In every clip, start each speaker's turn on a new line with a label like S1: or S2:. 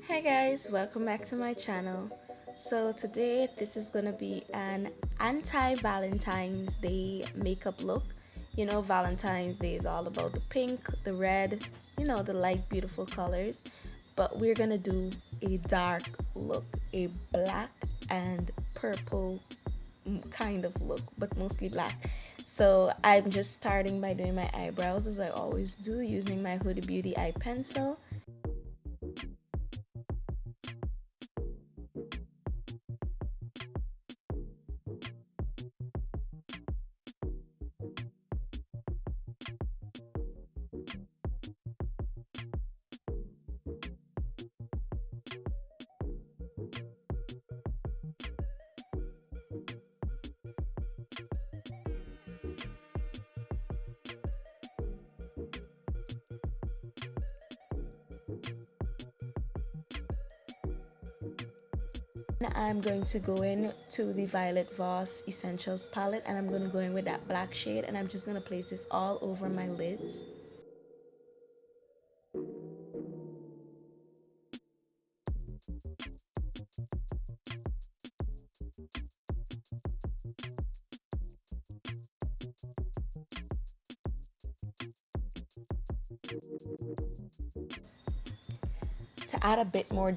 S1: Hi guys, welcome back to my channel. So today this is gonna be an anti-Valentine's Day makeup look. You know, Valentine's Day is all about the pink, the red, the light beautiful colors. But we're gonna do a dark look, a black and purple kind of look, but mostly black. So I'm just starting by doing my eyebrows as I always do, using my Huda Beauty eye pencil. I'm going to go in to the Violet Voss Essentials palette, and I'm going to go in with that black shade, and I'm just going to place this all over my lids. To add a bit more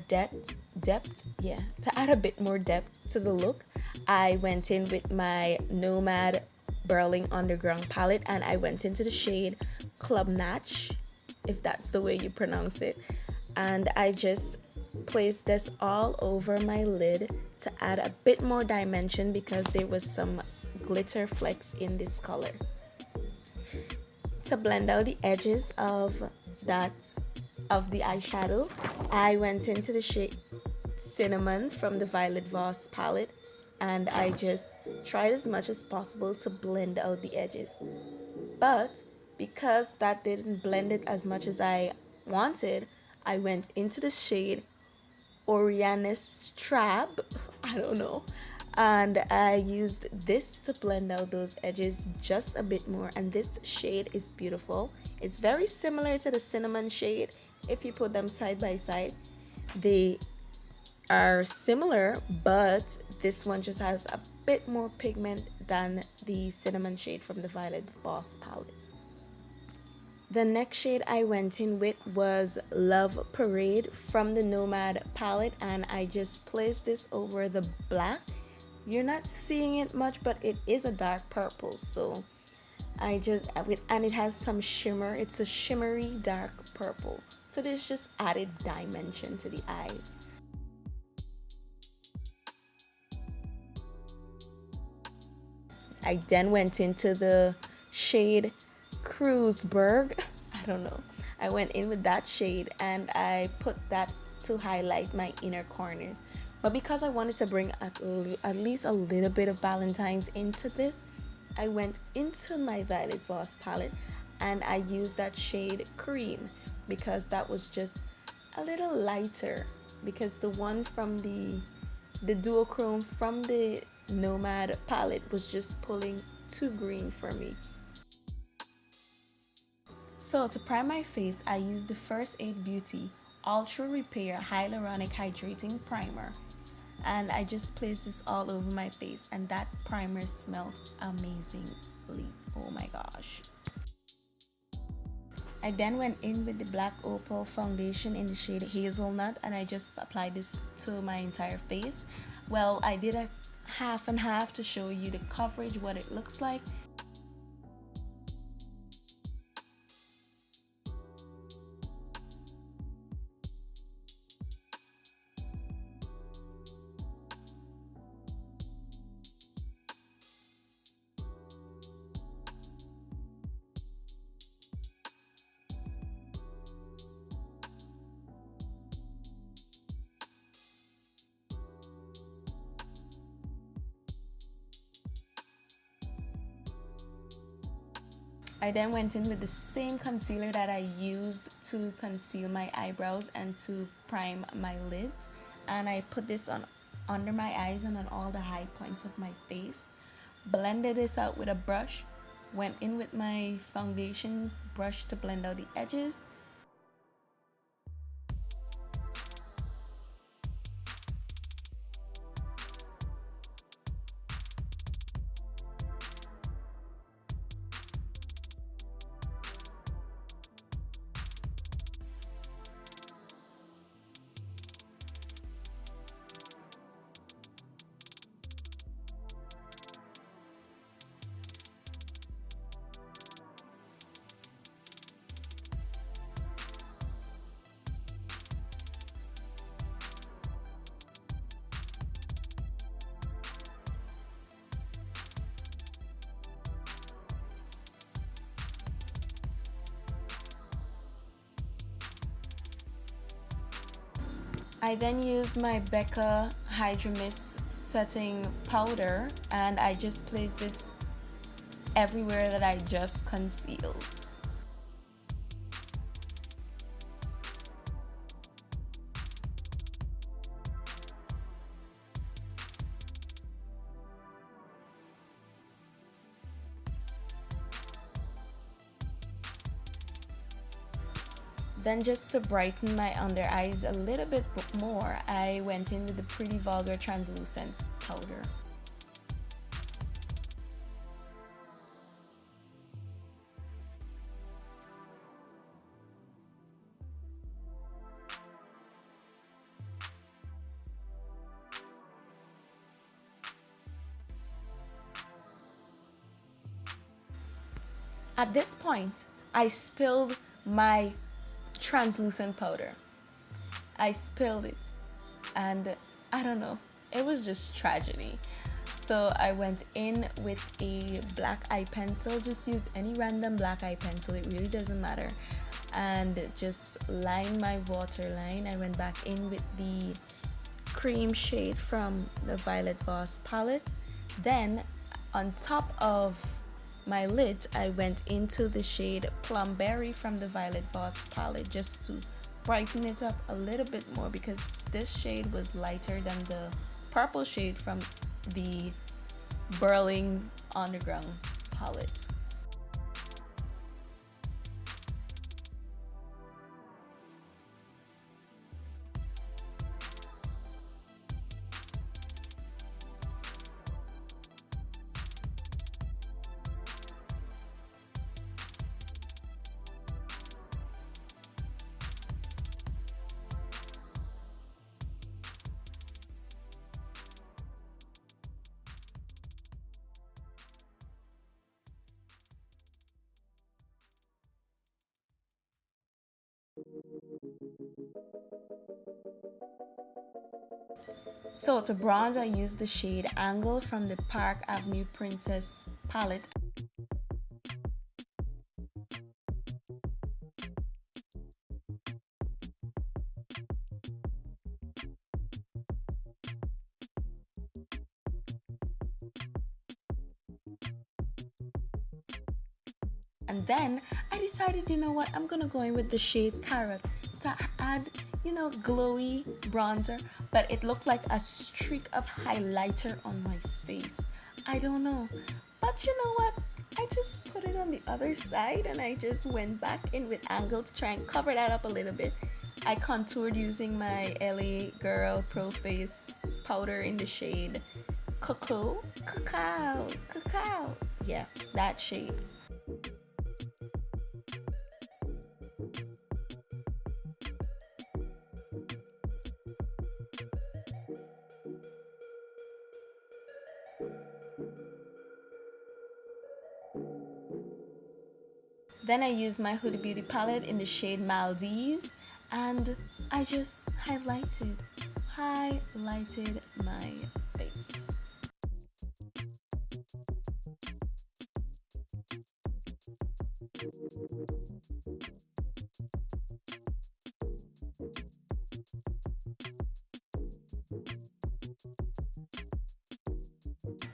S1: to add a bit more depth to the look, I went in with my Nomad Burling Underground palette, and I went into the shade Club Natch, if that's the way you pronounce it, and I just placed this all over my lid to add a bit more dimension because there was some glitter flecks in this color. To blend out the edges that of the eyeshadow, I went into the shade Cinnamon from the Violet Voss palette, and I just tried as much as possible to blend out the edges. But because that didn't blend it as much as I wanted, I went into the shade Oriana's Trap, I don't know, and I used this to blend out those edges just a bit more, and this shade is beautiful. It's very similar to the cinnamon shade. If you put them side by side, they are similar, but this one just has a bit more pigment than the cinnamon shade from the Violet Voss palette. The next shade I went in with was Love Parade from the Nomad palette, and I just placed this over the black. You're not seeing it much, but it is a dark purple, so and it has some shimmer. It's a shimmery dark purple, so this just added dimension to the eyes. I then went into the shade Kreuzberg. I don't know. I went in with that shade and I put that to highlight my inner corners. But because I wanted to bring at least a little bit of Valentine's into this, I went into my Violet Voss palette and I used that shade Cream because that was just a little lighter, because the one from the duochrome from the Nomad palette was just pulling too green for me. So to prime my face, I used the First Aid Beauty Ultra Repair Hyaluronic Hydrating Primer, and I just placed this all over my face, and that primer smelled amazingly. Oh my gosh. I then went in with the Black Opal foundation in the shade Hazelnut, and I just applied this to my entire face. Well, I did a half and half to show you the coverage, what it looks like. I then went in with the same concealer that I used to conceal my eyebrows and to prime my lids, and I put this on under my eyes and on all the high points of my face. Blended this out with a brush, went in with my foundation brush to blend out the edges. I then use my Becca Hydro Mist setting powder, and I just place this everywhere that I just concealed. Then just to brighten my under eyes a little bit more, I went in with the Pretty Vulgar translucent powder. At this point, I spilled my translucent powder. I spilled it, and I don't know, it was just tragedy. So I went in with a black eye pencil. Just use any random black eye pencil, it really doesn't matter, and just line my waterline. I went back in with the cream shade from the Violet Voss palette. Then on top of my lids, I went into the shade Plum Berry from the Violet Voss palette just to brighten it up a little bit more, because this shade was lighter than the purple shade from the Berling Underground palette. So to bronze, I used the shade Angle from the Park Avenue Princess palette. And then I decided, you know what, I'm gonna go in with the shade Carrot to add, glowy bronzer, but it looked like a streak of highlighter on my face. I don't know, but you know what? I just put it on the other side, and I just went back in with Angle to try and cover that up a little bit. I contoured using my LA Girl Pro Face powder in the shade Cacao. Yeah, that shade. Then I used my Huda Beauty palette in the shade Maldives, and I just highlighted my face.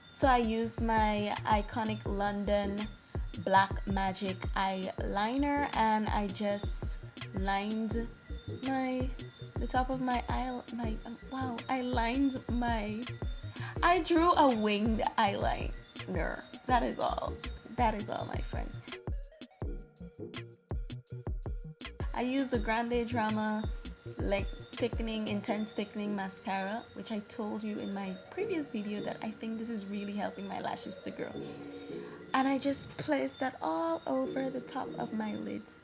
S1: So I used my iconic London Black Magic eyeliner, and I just lined the top of my eye. Wow, I drew a winged eyeliner. That is all. That is all, my friends. I used the Grande Drama like intense thickening mascara, which I told you in my previous video that I think this is really helping my lashes to grow. And I just placed that all over the top of my lids.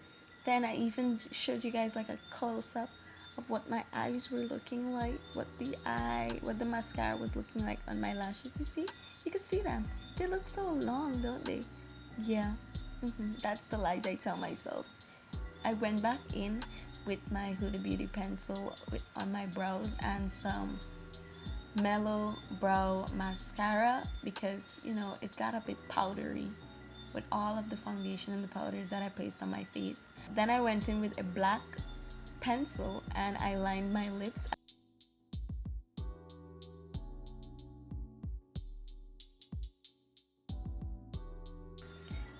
S1: Then I even showed you guys like a close-up of what my eyes were looking like, what the mascara was looking like on my lashes. You see? You can see them. They look so long, don't they? Yeah, that's the lies I tell myself. I went back in with my Huda Beauty pencil on my brows and some mellow brow mascara, because it got a bit powdery with all of the foundation and the powders that I placed on my face. Then I went in with a black pencil and I lined my lips.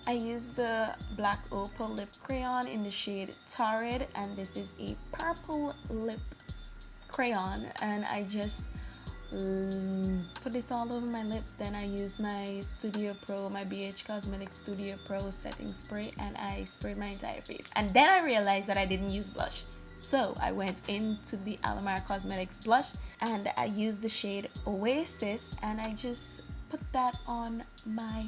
S1: I used the black opal lip crayon in the shade Torrid, and this is a purple lip crayon, and I just put this all over my lips. Then I use my Studio Pro, my BH Cosmetics Studio Pro setting spray, and I sprayed my entire face. And then I realized that I didn't use blush, so I went into the Alamar Cosmetics blush and I used the shade Oasis, and I just put that on my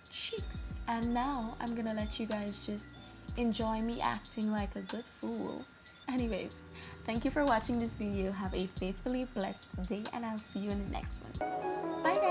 S1: cheeks. And now I'm gonna let you guys just enjoy me acting like a good fool. Anyways, thank you for watching this video. Have a faithfully blessed day, and I'll see you in the next one. Bye guys!